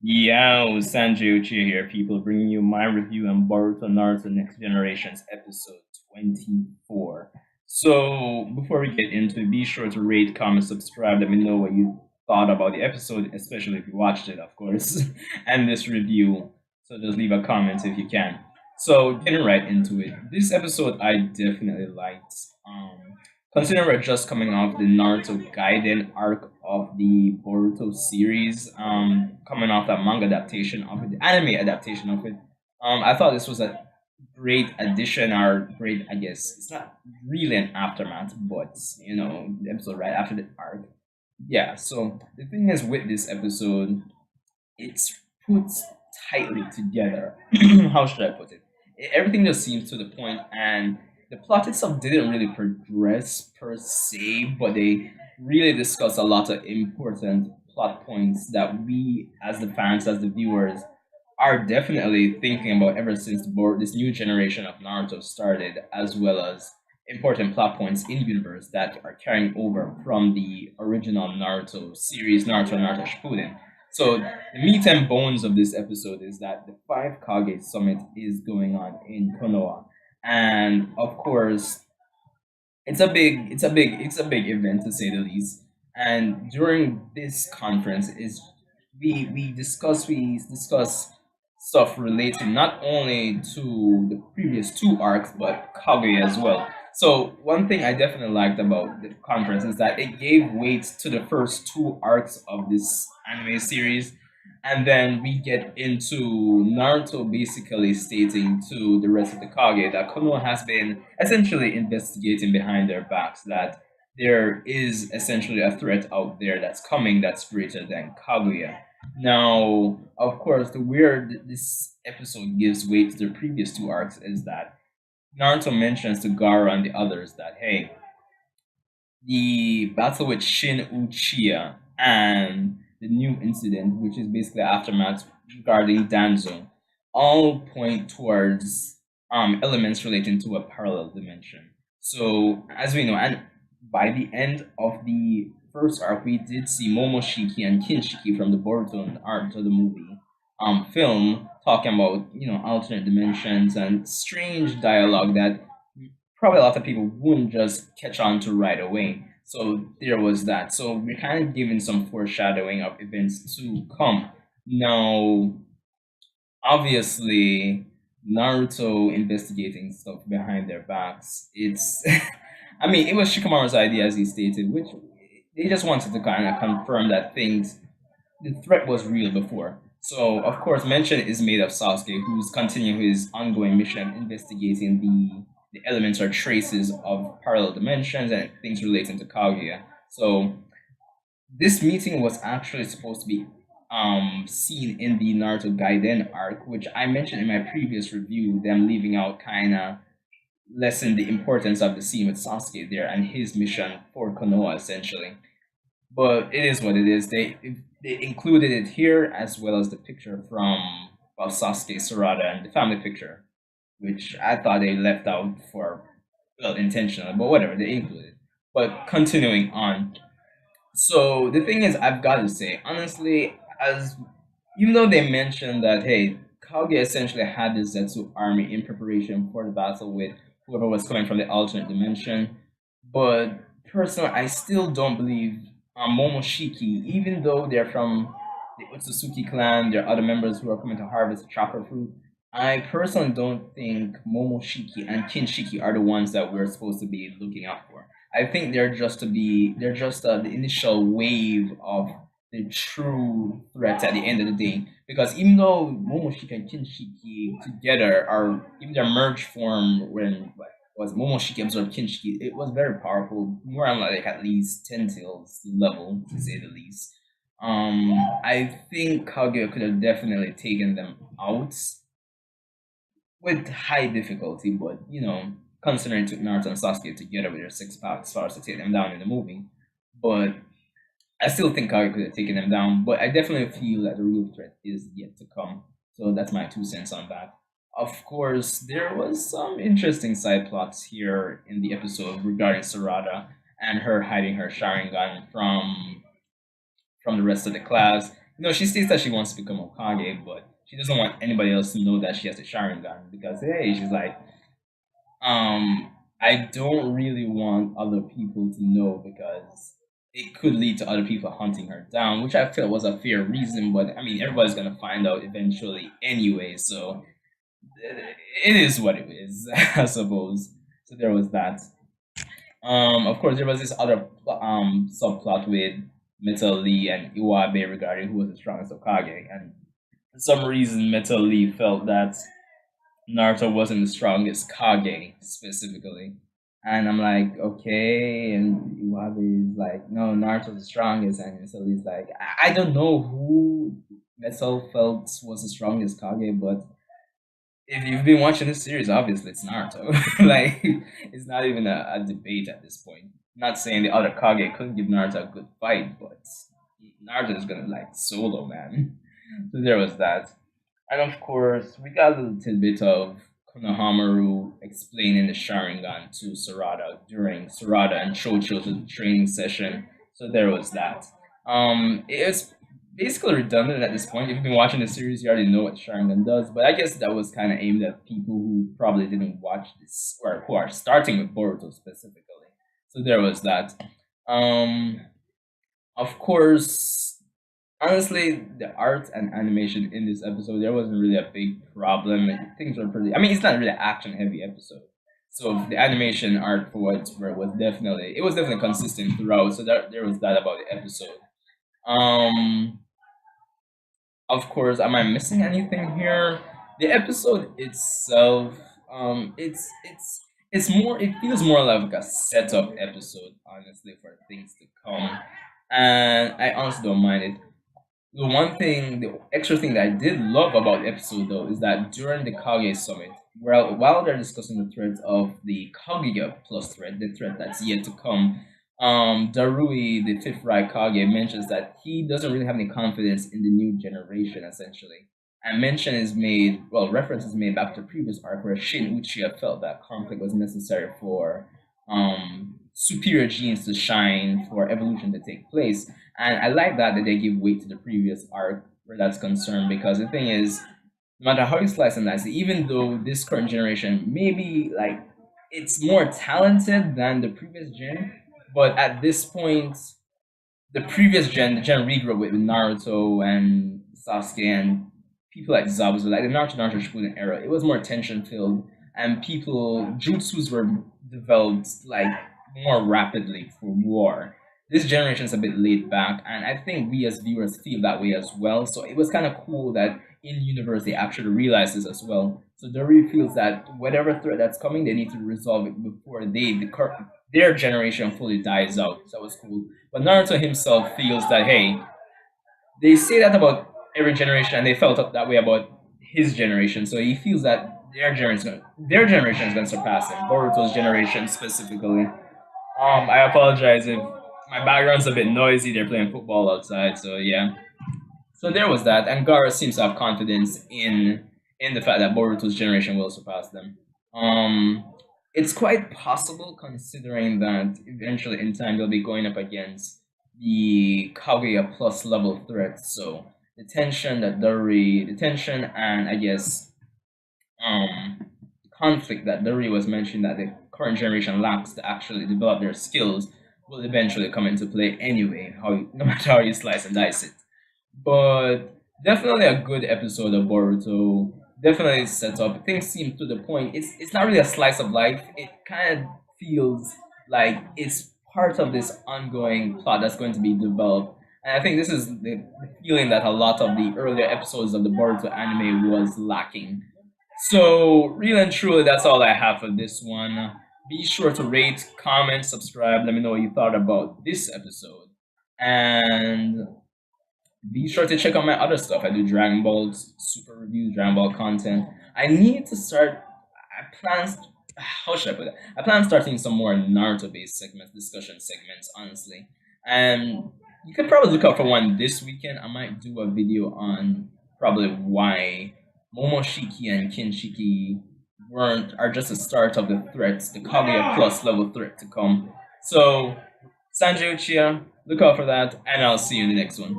Yo, Sanjay Uchiha here, people, bringing you my review on Boruto Naruto Next Generation's episode 24. So, before we get into it, be sure to rate, comment, subscribe. Let me know what you thought about the episode, especially if you watched it, of course, and this review. So, just leave a comment if you can. So, getting right into it, this episode I definitely liked. Considering we're just coming off the Naruto Gaiden arc of the Boruto series, coming off that manga adaptation of it, the anime adaptation of it, I thought this was a great addition, or great, I guess, it's not really an aftermath, but, the episode right after the arc. Yeah, so the thing is with this episode, it's put tightly together. How should I put it? Everything just seems to the point, and the plot itself didn't really progress per se, but they really discuss a lot of important plot points that we, as the fans, as the viewers, are definitely thinking about ever since this new generation of Naruto started, as well as important plot points in universe that are carrying over from the original Naruto series, Naruto Shippuden. So the meat and bones of this episode is that the five Kage summit is going on in Konoha, and of course it's a big event to say the least. And during this conference is we discuss stuff related not only to the previous two arcs but Kaguya as well. So one thing I definitely liked about the conference is that it gave weight to the first two arcs of this anime series, and then we get into Naruto basically stating to the rest of the Kage that Konoha has been essentially investigating behind their backs, that there is essentially a threat out there that's coming that's greater than Kaguya. Now, of course, the weird this episode gives weight to the previous two arcs is that Naruto mentions to Gaara and the others that, hey, the battle with Shin Uchiha and the new incident, which is basically aftermath regarding Danzo, all point towards elements relating to a parallel dimension. So, as we know, and by the end of the first arc, we did see Momoshiki and Kinshiki from the Boruto and art of the movie film talking about alternate dimensions and strange dialogue that probably a lot of people wouldn't just catch on to right away. So there was that. So we're kind of given some foreshadowing of events to come. Now, obviously, Naruto investigating stuff behind their backs. It's, I mean, it was Shikamaru's idea, as he stated, which they just wanted to kind of confirm that the threat was real before. So, of course, mention is made of Sasuke, who's continuing his ongoing mission investigating the elements or traces of parallel dimensions and things relating to Kaguya. So, this meeting was actually supposed to be seen in the Naruto Gaiden arc, which I mentioned in my previous review, them leaving out kind of lessen the importance of the scene with Sasuke there and his mission for Konoha essentially. But it is what it is. They included it here as well as the picture from Sasuke, Sarada, and the family picture, which I thought they left out for, well, intentional, but whatever, they included. But continuing on, so the thing is, I've got to say, honestly, as even though they mentioned that, hey, Kage essentially had the Zetsu army in preparation for the battle with whoever was coming from the alternate dimension, but personally, I still don't believe Momoshiki, even though they're from the Otsutsuki clan, there are other members who are coming to harvest the chakra fruit. I personally don't think Momoshiki and Kinshiki are the ones that we're supposed to be looking out for. I think they're just the initial wave of the true threat at the end of the day. Because even though Momoshiki and Kinshiki together are even their merged form when was Momoshiki absorbed Kinshiki, it was very powerful, more on like at least ten tails level to say the least. I think Kaguya could have definitely taken them out with high difficulty, but considering took Naruto and Sasuke together with their six pack stars to take them down in the movie. But I still think Kage could have taken them down, but I definitely feel that the real threat is yet to come. So that's my 2 cents on that. Of course, there was some interesting side plots here in the episode regarding Sarada and her hiding her Sharingan from the rest of the class. she states that she wants to become a Kage, but she doesn't want anybody else to know that she has a Sharingan because hey, she's like, I don't really want other people to know because it could lead to other people hunting her down, which I felt was a fair reason. But I mean, everybody's gonna find out eventually anyway, so it is what it is, I suppose. So there was that. Of course, there was this other subplot with Metal Lee and Iwabe regarding who was the strongest Hokage, and for some reason, Metal Lee felt that Naruto wasn't the strongest Kage specifically. And I'm like, okay. And Iwabe is like, no, Naruto's the strongest. And so he's like, I don't know who Metal felt was the strongest Kage, but if you've been watching this series, obviously it's Naruto. Like, it's not even a debate at this point. Not saying the other Kage couldn't give Naruto a good fight, but Naruto is gonna like solo, man. So there was that. And of course, we got a little tidbit of Konohamaru explaining the Sharingan to Sarada during Sarada and Chocho's training session. So there was that. It's basically redundant at this point. If you've been watching the series, you already know what Sharingan does. But I guess that was kind of aimed at people who probably didn't watch this or who are starting with Boruto specifically. So there was that. Um, of course, honestly, the art and animation in this episode, there wasn't really a big problem. Things were pretty. I mean, it's not really an action heavy episode, so the animation art for what it's worth was definitely consistent throughout. So there was that about the episode. Um, of course, am I missing anything here? The episode itself, it's more. It feels more like a setup episode, honestly, for things to come, and I honestly don't mind it. The extra thing that I did love about the episode though is that during the Kage summit, while they're discussing the threat of the Kaguya plus threat, the threat that's yet to come, Darui, the fifth Rai Kage, mentions that he doesn't really have any confidence in the new generation, essentially. And reference is made back to the previous arc where Shin Uchiha felt that conflict was necessary for superior genes to shine, for evolution to take place. And I like that they give weight to the previous arc where that's concerned because the thing is, no matter how you slice and dice it, even though this current generation maybe like it's more talented than the previous gen, but at this point, the previous gen, the gen we grew up with Naruto and Sasuke and people like Zabuza, like the Naruto Shippuden era, it was more tension filled, and people jutsus were developed like more rapidly for war. This generation is a bit laid back, and I think we as viewers feel that way as well. So it was kind of cool that in universe they actually realized this as well. So Dory feels that whatever threat that's coming, they need to resolve it before their generation fully dies out. So that was cool. But Naruto himself feels that hey, they say that about every generation, and they felt that way about his generation. So he feels that their generation is going to surpass him. Boruto's generation specifically. I apologize if my background's a bit noisy. They're playing football outside, so yeah. So there was that, and Gara seems to have confidence in the fact that Boruto's generation will surpass them. Um, it's quite possible considering that eventually in time they'll be going up against the Kaguya plus level threats. So the tension and I guess conflict that Dori was mentioning that the current generation lacks to actually develop their skills will eventually come into play anyway, no matter how you slice and dice it. But definitely a good episode of Boruto. Definitely set up. Things seem to the point. It's not really a slice of life. It kind of feels like it's part of this ongoing plot that's going to be developed. And I think this is the feeling that a lot of the earlier episodes of the Boruto anime was lacking. So, really and truly, that's all I have for this one. Be sure to rate, comment, subscribe. Let me know what you thought about this episode. And be sure to check out my other stuff. I do Dragon Ball super reviews, Dragon Ball content. I need to start. I plan. How should I put it? I plan on starting some more Naruto based segments, discussion segments, honestly. And you could probably look out for one this weekend. I might do a video on probably why Momoshiki and Kinshiki are just the start of the threats, the Kaguya plus level threat to come. So Sanjay Uchiha, look out for that, and I'll see you in the next one.